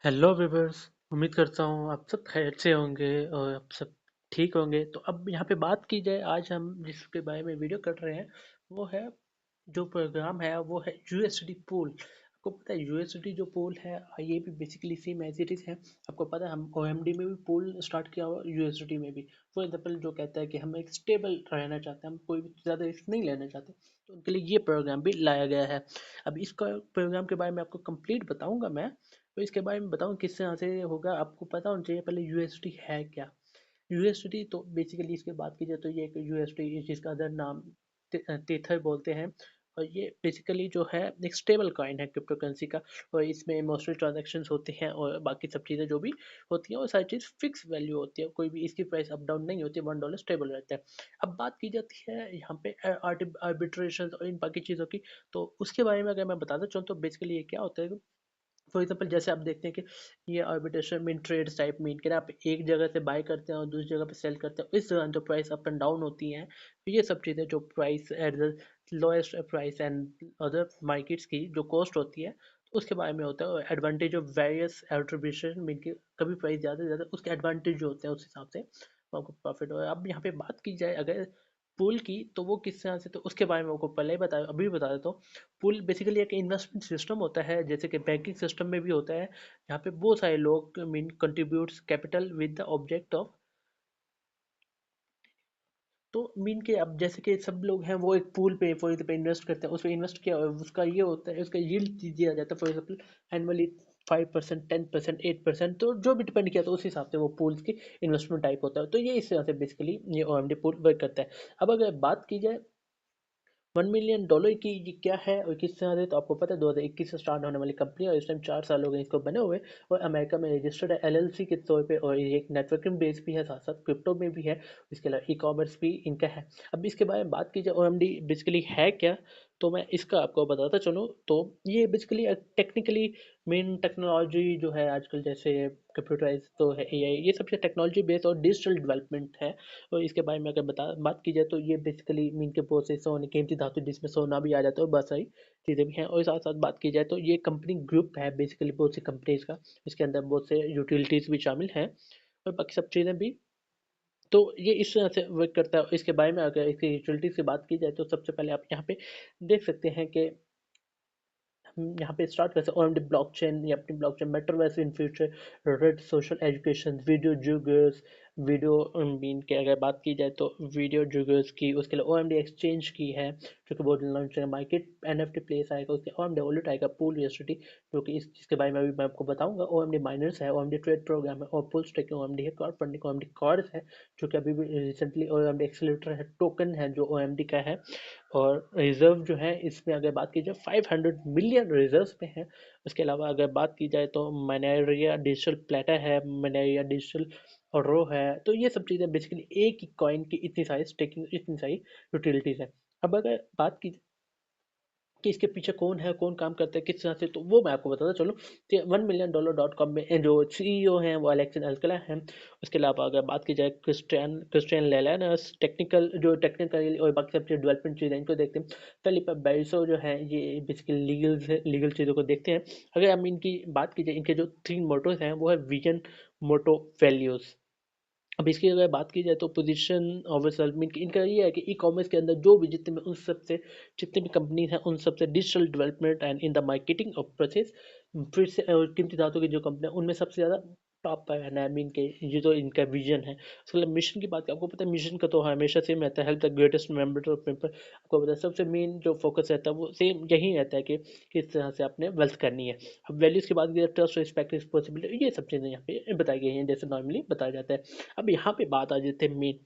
Hello viewers. उम्मीद करता हूँ आप सब खैरियत से होंगे और आप सब ठीक होंगे। तो अब यहाँ पे बात की जाए, आज हम जिसके बारे में वीडियो कर रहे हैं वो है, जो प्रोग्राम है वो है यूएसडी पूल। आपको पता है यूएसडी जो पूल है ये भी basically same as it is है। आपको पता है हम ओएमडी में भी पूल स्टार्ट किया हुआ, यूएसडी में भी। फॉर एग्जाम्पल जो कहता है कि हम एक स्टेबल रहना चाहते हैं, हम कोई भी ज़्यादा रिस्क नहीं लेना चाहते, तो उनके लिए ये प्रोग्राम भी लाया गया है। अब इसका प्रोग्राम के बारे में आपको कंप्लीट बताऊंगा मैं। तो इसके बारे में बताऊँ किस तरह से होगा, आपको पता होना चाहिए पहले यूएसडी है क्या। यूएसडी तो बेसिकली इसके बात की जाए तो ये एक यूएसडी जिसका अदर नाम तेथर बोलते हैं। और ये बेसिकली जो है एक स्टेबल कॉइन है क्रिप्टो करेंसी का। और इसमें मोस्टली ट्रांजेक्शंस होते हैं और बाकी सब चीज़ें जो भी होती हैं वो सारी चीज़ फिक्स वैल्यू होती है, कोई भी इसकी प्राइस अप डाउन नहीं होती, $1 स्टेबल रहता है। अब बात की जाती है यहाँ पे आर्बिट्रेशन और इन बाकी चीज़ों की। तो उसके बारे में अगर मैं बताता चलूँ तो बेसिकली ये क्या होता है। फॉर एग्जाम्पल जैसे आप देखते हैं कि ये arbitration mean trades type mean के ना, आप एक जगह से बाय करते हैं और दूसरी जगह पे सेल करते हैं, इस दौरान जो प्राइस अप एंड डाउन होती हैं, तो ये सब चीज़ें जो price at the lowest price and other markets की जो कॉस्ट होती है, तो उसके बारे में होता है। और advantage of various attribution mean के कभी प्राइस ज़्यादा से ज़्यादा उसके एडवांटेज जो होते हैं उस हिसाब से आपको प्रॉफिट हो। अब यहाँ पे बात की जाए अगर पुल की, तो वो किस तरह से, तो उसके बारे में आपको पहले ही बताया, अभी बता देता हूँ। पूल बेसिकली एक इन्वेस्टमेंट सिस्टम होता है, जैसे कि बैंकिंग सिस्टम में भी होता है। यहाँ पे बहुत सारे लोग mean contributes capital with the object of, तो मीन के अब जैसे कि सब लोग हैं वो एक पूल पे फॉर एग्जाम्पल इन्वेस्ट करते हैं, उसमें इन्वेस्ट किया और उसका ये होता है, उसका यील्ड दिया जाता है फॉर एग्जाम्पल एनुअली 5%, 10%, 8%, तो जो भी डिपेंड किया तो उस हिसाब से वो पूल्स की इन्वेस्टमेंट टाइप होता है। तो ये इस तरह से बेसिकली ये ओएमडी पूल वर्क करता है। अब अगर बात की जाए $1 मिलियन की ये क्या है और किस तरह से, तो आपको पता है 2021 से स्टार्ट होने वाली कंपनी है और इस टाइम 4 साल हो गए इसको बने हुए। और अमेरिका में रजिस्टर्ड है एलएलसी के तौर पे, और ये एक नेटवर्किंग बेस भी है, साथ साथ क्रिप्टो में भी है। इसके अलावा ई कॉमर्स भी इनका है। अब इसके बारे में बात की जाए ओएमडी बेसिकली है क्या, तो मैं इसका आपको बताता चलूँ तो ये बेसिकली टेक्निकली मेन टेक्नोलॉजी जो है आजकल, जैसे कंप्यूटराइज तो है एआई, ये सबसे टेक्नोलॉजी बेस्ड और डिजिटल डेवलपमेंट है। और इसके बारे में अगर बात की जाए तो ये बेसिकली मीन के प्रोसेस सोने कीमती धातु जिसमें सोना भी आ जाता है और बहुत सारी चीज़ें भी हैं। और साथ साथ बात की जाए तो ये कंपनी ग्रुप है बेसिकली बहुत सी कंपनीज का, इसके अंदर बहुत से यूटिलिटीज़ भी शामिल हैं और बाकी सब चीज़ें भी। तो ये इस तरह से वर्क करता है। इसके बारे में अगर इसकी यूटिलिटीज़ की बात की जाए तो सबसे पहले आप यहाँ पे देख सकते हैं कि हम यहाँ पे स्टार्ट कर सकते हैं ओएमडी ब्लॉकचेन या अपनी blockchain metaverse in future, red social education, video जुगर्स, वीडियो मीन के अगर बात की जाए तो वीडियो जुगर्स की, उसके लिए ओएमडी एक्सचेंज की है जो कि बहुत लॉन्च है, मार्केट एनएफटी प्लेस आएगा, उसके ओएमडी वॉलेट आएगा, पूल यूएसडी जो कि इस जिसके बारे में अभी मैं आपको बताऊंगा। ओएमडी माइनर्स है, ओएमडी ट्रेड प्रोग्राम है, और पुल स्टेकिंग ओएमडी है, क्लाउड फंडिंग ओएमडी कार्ड्स है जो कि अभी भी रिसेंटली ओएमडी एक्सेलेरेटर है, टोकन है जो ओएमडी का है। और रिजर्व जो है इसमें अगर बात की जाए 500 मिलियन रिजर्व पे है। उसके अलावा अगर बात की जाए तो मनेरिया डिजिटल प्लेटर है, मनेरिया डिजिटल और रो है। तो ये सब चीज़ें बेसिकली एक ही कॉइन की इतनी सारी स्टेकिंग, इतनी सारी यूटिलिटीज़ है। अब अगर बात की कि इसके पीछे कौन है, कौन काम करता है, किस तरह से, तो वो मैं आपको बताता चलूँ। तो $1 million.com में जो सीईओ हैं वो अलेक्सिस अल्कला हैं। उसके अलावा अगर बात की जाए क्रिस्टियन क्रिस्टियन लेलानस, टेक्निकल और बाकी सब चीज़ डेवलपमेंट चीज़ें इनको देखते हैं। फेलिpe बेल्सो जो है ये बेसिकली लीगल चीज़ों को देखते हैं। अगर हम इनकी बात की जाए, इनके जो 3 मोटोज हैं वो है विजन, मोटो, वैल्यूज़। अब इसकी अगर बात की जाए तो पोजीशन ऑफ सेल्फ मीन इनका ये है कि ई कॉमर्स के अंदर जो भी जितने भी उन सब से जितने भी कंपनीज हैं उन सब से digital development and in the marketing of process, फिर से कीमती धातु की जो कंपनी उनमें सबसे ज़्यादा टॉप पर है ना, मीन के ये जो इनका विजन है। उसके लिए मिशन की बात, आपको पता है मिशन का तो हमेशा सेम रहता है, help the greatest member of people. आपको पता है सबसे मेन जो फोकस रहता है वो सेम यही रहता है कि किस तरह से आपने वेल्थ करनी है। अब वैल्यूज़ की बात की जाए, ट्रस्ट, रिस्पेक्ट, रिस्पॉन्सिबिलिटी, ये सब चीज़ें यहाँ पे बताई गई हैं जैसे नॉर्मली बताया जाता है। अब यहाँ पे बात आ जाती है मेन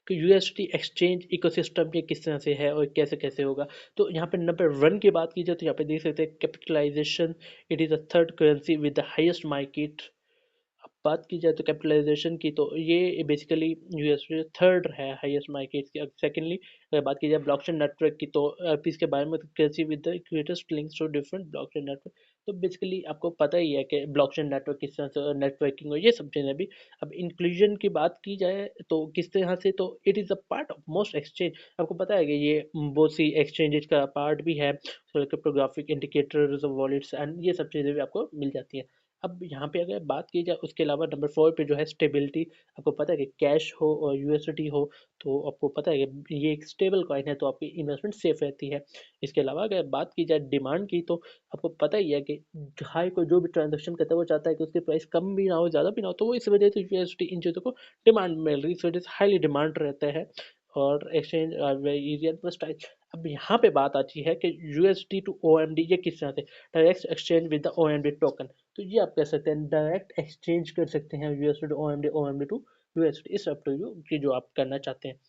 कि यूएसडी एक्सचेंज इकोसिस्टम ये किस तरह से है और कैसे कैसे होगा। तो यहाँ पे नंबर 1 की बात की जाए तो यहाँ पे देख सकते हैं capitalization, it is the third currency with the highest market. अब बात की जाए तो कैपिटलाइजेशन की, तो ये बेसिकली यूएसडी थर्ड है हाईएस्ट मार्केट की। सेकेंडली अगर बात की जाए ब्लॉकचेन नेटवर्क की, तो इसके बारे में कैसी with the greatest links to different blockchain network. तो बेसिकली आपको पता ही है कि ब्लॉकचेन नेटवर्क किस तरह से नेटवर्किंग और ये सब चीज़ें भी। अब इंक्लूजन की बात की जाए तो किस तरह से, तो it is a part of most exchange. आपको पता है कि ये बहुत सी एक्सचेंजेस का पार्ट भी है, क्रिप्टोग्राफिक इंडिकेटर्स, वॉलेट्स एंड ये सब चीज़ें भी आपको मिल जाती हैं। अब यहाँ पे अगर बात की जाए उसके अलावा नंबर 4 पे जो है स्टेबिलिटी। आपको पता है कि कैश हो और यूएसडी हो तो आपको पता है कि ये एक स्टेबल कॉइन है तो आपकी इन्वेस्टमेंट सेफ रहती है। इसके अलावा अगर बात की जाए डिमांड की तो आपको पता ही है कि हाई को जो भी ट्रांजेक्शन करता है वो चाहता है कि उसकी प्राइस कम भी ना हो ज़्यादा भी ना हो, तो वो इस वजह से यूएसडी इन चीज़ों को डिमांड मिल रही है, इस वजह से हाईली डिमांड रहता है और exchange are very easy and वेस्टाइज। अब यहाँ पे बात आती है कि यूएसडी टू ओएमडी ये किस तरह से direct exchange with the OMD token. तो ये आप कह सकते हैं डायरेक्ट एक्सचेंज कर सकते हैं यूएसडी टू ओएमडी, ओएमडी टू यूएसडी, इस अप टू यू कि जो आप करना चाहते हैं।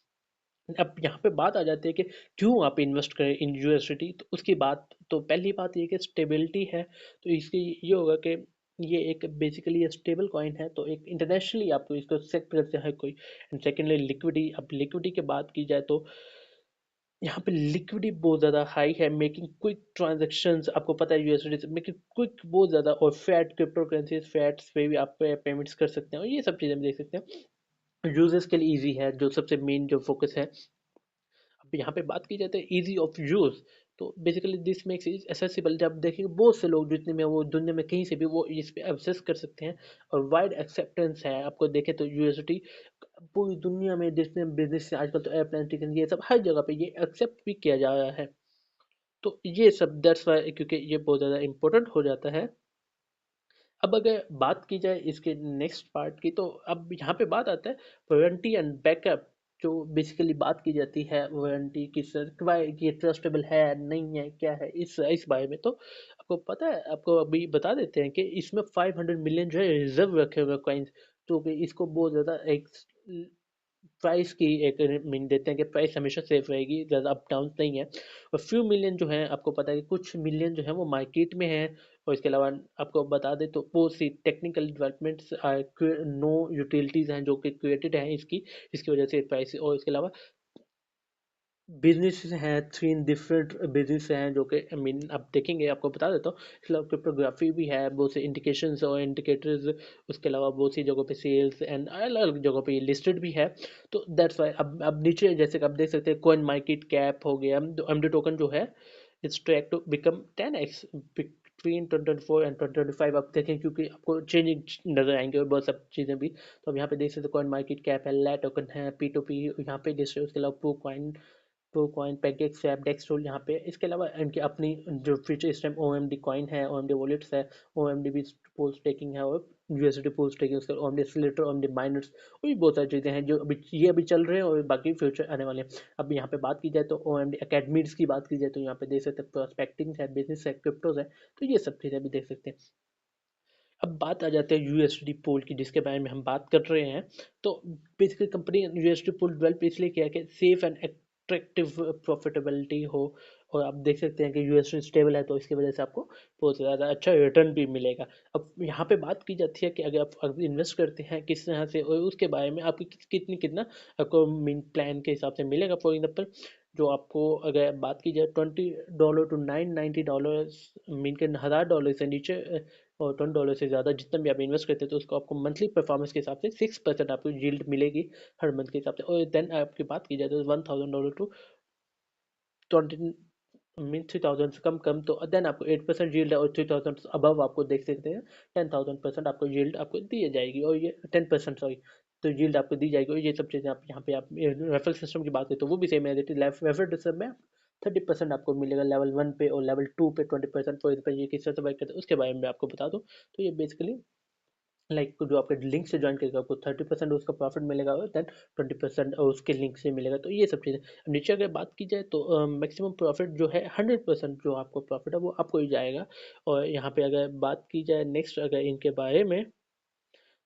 अब यहाँ पे बात आ जाती है कि क्यों आप इन्वेस्ट करें इन यूएसडी। तो उसकी बात तो पहली बात ये कि स्टेबिलिटी है। तो इसकी ये होगा कि ये एक बेसिकली स्टेबल कॉइन है तो एक इंटरनेशनली आपको इसको एक्सेप्ट करते हैं कोई। And secondly liquidity. अब लिक्विडिटी की बात की जाए तो यहाँ पे लिक्विडिटी बहुत ज़्यादा हाई है, मेकिंग क्विक ट्रांजेक्शन्स। आपको पता है यूएसडी से मेकिंग क्विक बहुत ज़्यादा, और फैट क्रिप्टो करेंसीज फैट्स पे भी आप पेमेंट्स कर सकते हैं और ये सब चीज़ें हम देख सकते हैं। यूजर्स के लिए ईजी है जो सबसे मेन जो फोकस है। अब यहाँ पे बात की जाती है इजी ऑफ यूज। तो basically this makes is accessible. जब देखेंगे बहुत से लोग जितने में वो दुनिया में कहीं से भी वो इस पे एक्सेस कर सकते हैं और वाइड एक्सेप्टेंस है। आपको देखें तो यूएसडी पूरी दुनिया में जितने बिजनेस आजकल तो एयरप्लेन ये सब हर जगह पे ये एक्सेप्ट भी किया जा रहा है। तो ये सब दैट्स वाई, क्योंकि ये बहुत ज़्यादा इंपॉर्टेंट हो जाता है। अब अगर बात की जाए इसके नेक्स्ट पार्ट की तो अब यहाँ पे बात आता है वारंटी एंड बैकअप। जो बेसिकली बात की जाती है वारंटी की, सर ये ट्रस्टेबल है नहीं है क्या है इस बारे में। तो आपको पता है, आपको अभी बता देते हैं कि इसमें 500 मिलियन जो है रिजर्व रखे हुए कॉइन्स। तो कि इसको बहुत ज़्यादा एक प्राइस की एक मीन देते हैं कि प्राइस हमेशा सेफ रहेगी, ज़्यादा अप डाउन नहीं है। और फ्यू मिलियन जो है आपको पता है कि कुछ मिलियन जो है वो मार्केट में है। और इसके अलावा आपको बता दें तो बहुत सी टेक्निकल डेवलपमेंट्स नो यूटिलिटीज़ हैं जो कि क्रिएटेड हैं इसकी वजह से प्राइस। और इसके अलावा बिजनेस हैं, 3 डिफरेंट बिजनेस हैं जो कि आई मीन आप देखेंगे, आपको बता देता हूँ। इसके क्रिप्टोग्राफी भी है, बहुत से इंडिकेशंस और इंडिकेटर्स। उसके अलावा बहुत सी जगहों पे सेल्स एंड अलग अलग जगहों पे ये लिस्टेड भी है। तो दैट्स वाई अब नीचे जैसे कि आप देख सकते हैं कॉइन मार्केट कैप हो गया, तो एमडी टोकन जो है it's track to become 10x between 2024 and 2025। आप देखें क्योंकि आपको चेंजिंग नजर आएंगे और बहुत सब चीज़ें भी। तो अब यहाँ पे देख सकते हैं कॉइन मार्केट कैप है, लै टोकन है, P2P यहाँ पे लिस्ट है। उसके अलावा प्रो कॉइन, तो coin package swap DEX roll यहाँ पे। इसके अलावा इनकी अपनी जो फीचर इस time O M D coin है, ओ एम डी वॉलेट्स है, ओ एम डी भी पोल स्टेकिंग है और यूएसडी पोल स्टेकिंग, उसके O M D accelerator, O M D miners और भी बहुत सारी चीज़ें हैं जो अभी ये अभी चल रहे हैं और बाकी फ्यूचर आने वाले हैं। अब यहाँ पे बात की जाए तो ओ एम डी अकेडमीज की बात की जाए तो यहाँ पे देख सकते हैं प्रोस्पेक्टिंग है, बिजनेस है, क्रिप्टोज है। तो ये सब चीज़ें भी देख सकते हैं। अब बात आ जाती है यूएसडी पोल की जिसके बारे में हम बात कर रहे हैं। तो बेसिकली कंपनी यूएसडी पोल डेवलप इसलिए किया है कि सेफ एंड अट्रैक्टिव प्रॉफिटेबिलिटी हो। और आप देख सकते हैं कि यूएसडी स्टेबल है तो इसकी वजह से आपको बहुत ज़्यादा अच्छा रिटर्न भी मिलेगा। अब यहाँ पे बात की जाती है कि अगर आप इन्वेस्ट करते हैं किस तरह से और उसके बारे में आपकी कितना आपको मीन प्लान के हिसाब से मिलेगा। फॉर एग्जाम्पल जो आपको अगर बात की जाए $20 टू $990 मीन के $1000 से नीचे और $20 से ज़्यादा जितना भी आप इन्वेस्ट करते हैं तो उसको आपको मंथली परफॉर्मेंस के हिसाब से 6% आपको यील्ड मिलेगी हर मंथ के हिसाब से। और देन आपकी बात की जाए तो $1000 टू 20 मीन 3000 से कम कम तो देन आपको 8% यील्ड है। और 3000 अबव आपको देख सकते हैं 10,000% आपको यील्ड आपको दी जाएगी। और ये 10% सॉरी, तो यील्ड आपको दी जाएगी। और ये सब चीज़ें आप यहाँ पे आप रेफरल सिस्टम की बात करें तो वो भी सेम है। रेफरल सिस्टम में 30% आपको मिलेगा लेवल 1 पे और लेवल 2 पे 20%। फॉर एग्जाम्पल ये किस तरह से वर्क करता है उसके बारे में आपको बता दूँ तो ये बेसिकली जो आपके लिंक से ज्वाइन करेगा आपको 30% उसका प्रॉफिट मिलेगा और देन 20% उसके लिंक से मिलेगा। तो ये सब चीज़ें अब नीचे अगर बात की जाए तो मैक्सिमम प्रॉफिट जो है 100% जो आपको प्रॉफिट है वो आपको ही जाएगा। और यहाँ पे अगर बात की जाए नेक्स्ट अगर इनके बारे में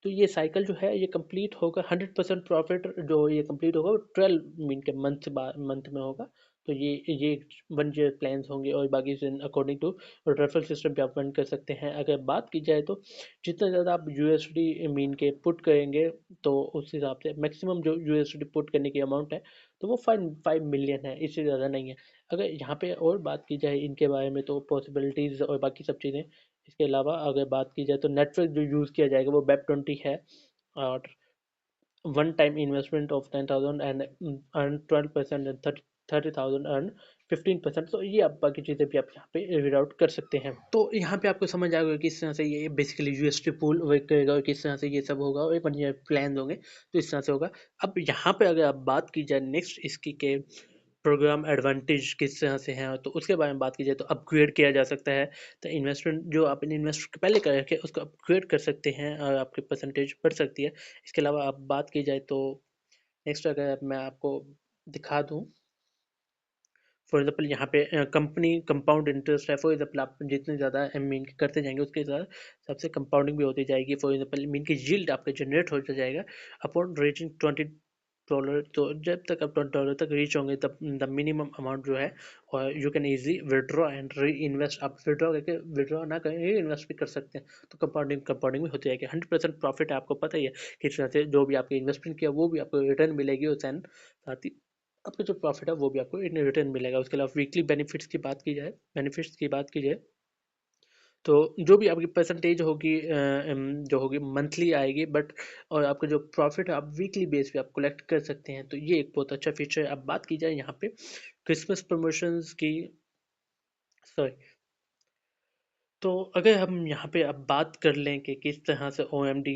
तो ये साइकिल जो है ये कंप्लीट होगा 100% प्रॉफिट जो ये कंप्लीट होगा वो 12 मीन के मंथ में होगा। तो ये 1 ईयर प्लान्स होंगे और बाकी अकॉर्डिंग टू रेफरल सिस्टम पे आप रन कर सकते हैं। अगर बात की जाए तो जितना ज़्यादा आप यूएसडी मीन के पुट करेंगे तो उस हिसाब से मैक्सिमम जो यूएसडी पुट करने की अमाउंट है तो वो 5 मिलियन है, इससे ज़्यादा नहीं है। अगर यहाँ पे और बात की जाए इनके बारे में तो पॉसिबिलिटीज़ और बाकी सब चीज़ें। इसके अलावा अगर बात की जाए तो नेटवर्क जो यूज़ किया जाएगा वो वेब 20 है। और one time investment of 10,000 and earn 12% and 30,000 earn 15%। तो ये आप बाकी चीज़ें भी आप यहाँ पे रीड आउट कर सकते हैं। तो यहाँ पे आपको समझ आएगा किस तरह से ये बेसिकली यूएसटी पूल वर्क करेगा और किस तरह से ये सब होगा और 1 ईयर प्लान होंगे तो इस तरह से होगा। अब यहाँ पे अगर आप बात की जाए नेक्स्ट इसकी के प्रोग्राम एडवांटेज किस तरह से हैं तो उसके बारे में बात की जाए तो अपग्रेड किया जा सकता है। तो इन्वेस्टमेंट जो आपने इन्वेस्ट पहले कर रखे उसको अपग्रेड कर सकते हैं और आपकी परसेंटेज बढ़ सकती है। इसके अलावा आप बात की जाए तो नेक्स्ट अगर मैं आपको दिखा दूँ, फॉर एग्जाम्पल यहाँ पे कंपनी कंपाउंड इंटरेस्ट है। फॉर एग्जाम्पल आप जितने ज़्यादा मीन करते जाएंगे उसके साथ सबसे कंपाउंडिंग भी होती जाएगी। फॉर एग्जाम्पल मीन की यील्ड आपका जनरेट होता जाएगा अपॉन रीचिंग $20। तो जब तक आप $20 तक रीच होंगे तब द मिनिमम अमाउंट जो है और you can easy withdraw and re invest. आप विड्रॉ करके विड्रॉ ना करें री इन्वेस्ट भी कर सकते हैं। तो कंपाउंडिंग कंपाउंडिंग में होती जाएगी। 100% प्रॉफिट है, आपको पता ही है किस तरह से जो भी आपके इन्वेस्टमेंट किया वो भी आपको रिटर्न मिलेगी और साथ ही आपका जो प्रॉफिट है वो भी आपको इन रिटर्न मिलेगा। उसके अलावा वीकली बेनिफिट्स की बात की जाए तो जो भी आपकी परसेंटेज होगी जो होगी मंथली आएगी बट और आपका जो प्रॉफिट है आप वीकली बेस पे आप कलेक्ट कर सकते हैं। तो ये एक बहुत अच्छा फीचर है। अब बात की जाए यहाँ पे क्रिसमस प्रमोशंस की, सॉरी, तो अगर हम यहाँ पे अब बात कर लें कि किस तरह से ओ एम डी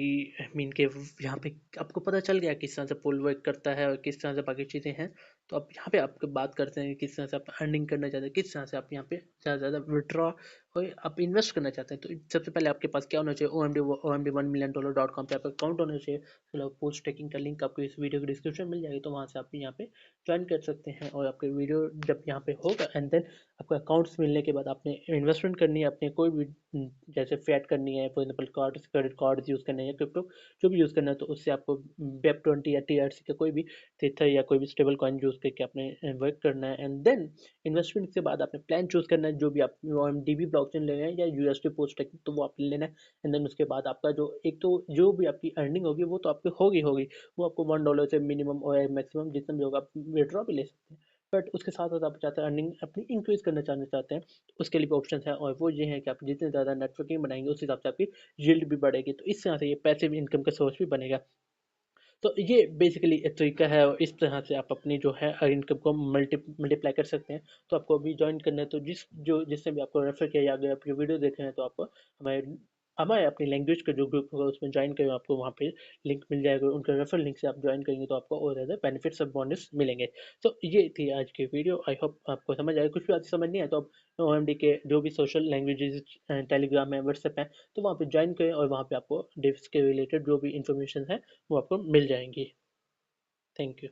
मीन के यहाँ पे आपको पता चल गया किस तरह से पुल वर्क करता है और किस तरह से बाकी चीज़ें हैं। तो अब यहाँ पे आपको बात करते हैं कि किस तरह से आप अर्निंग करना चाहते हैं, किस तरह से आप यहाँ पे ज़्यादा से ज़्यादा विड्रॉ और आप इन्वेस्ट करना चाहते हैं। तो सबसे पहले आपके पास क्या होना चाहिए, OMD $1 million.com पे आपका अकाउंट होना चाहिए। फिर पोस्ट टेकिंग का लिंक आपको इस वीडियो के डिस्क्रिप्शन मिल जाएगी तो वहाँ से आप यहाँ पे ज्वाइन कर सकते हैं। और आपके वीडियो जब यहाँ पे होगा एंड देन आपको अकाउंट्स मिलने के बाद आपने इन्वेस्टमेंट करनी है अपने कोई भी जैसे फैट करनी है, for example card credit card use करना है या क्रिप्टो जो भी यूज़ करना है तो उससे आपको BEP20 या TRC का कोई भी थीथर या कोई भी स्टेबल कॉइन यूज़ करके आपने वर्क करना है। एंड देन इन्वेस्टमेंट के बाद आपने प्लान चूज़ करना है जो भी आप OMDB ब्लॉकचेन लेना है या USD पोस्ट टेकिंग तो वो आपने लेना है। एंड देन उसके बाद आपका जो एक तो जो भी आपकी अर्निंग होगी वो तो आपकी होगी वो आपको $1 से मिनिमम और मैक्सिमम जितना भी होगा आप विड्रॉ भी ले सकते हैं। बट उसके साथ साथ आप चाहते हैं अर्निंग अपनी इंक्रीज करना चाहते हैं तो उसके लिए भी ऑप्शन है और वो ये है कि आप जितने ज़्यादा नेटवर्किंग बनाएंगे उस हिसाब से आपकी यील्ड भी बढ़ेगी। तो इस तरह से ये पैसिव इनकम का सोर्स भी बनेगा। तो ये बेसिकली एक तरीका है और इस तरह से आप अपनी जो है इनकम को मल्टीप्लाई कर सकते हैं। तो आपको अभी ज्वाइन करना है तो जिसने भी आपको रेफर किया या अगर आप ये वीडियो देख रहे हैं तो आपको हमारे हमारे अपनी लैंग्वेज का जो ग्रुप होगा उसमें ज्वाइन करें, आपको वहाँ पे लिंक मिल जाएगा। उनका रेफर लिंक से आप ज्वाइन करेंगे तो आपको और ज़्यादा बेनिफिट्स और बोनस मिलेंगे। तो ये थी आज की वीडियो, आई होप आपको समझ आए। कुछ भी आपको समझ नहीं आए तो आप OMD के जो भी सोशल लैंग्वेजेस टेलीग्राम है, व्हाट्सएप है तो वहाँ पे ज्वाइन करें और वहाँ पे आपको डिप्स के रिलेटेड जो भी इंफॉर्मेशन है वो आपको मिल जाएंगी। Thank you.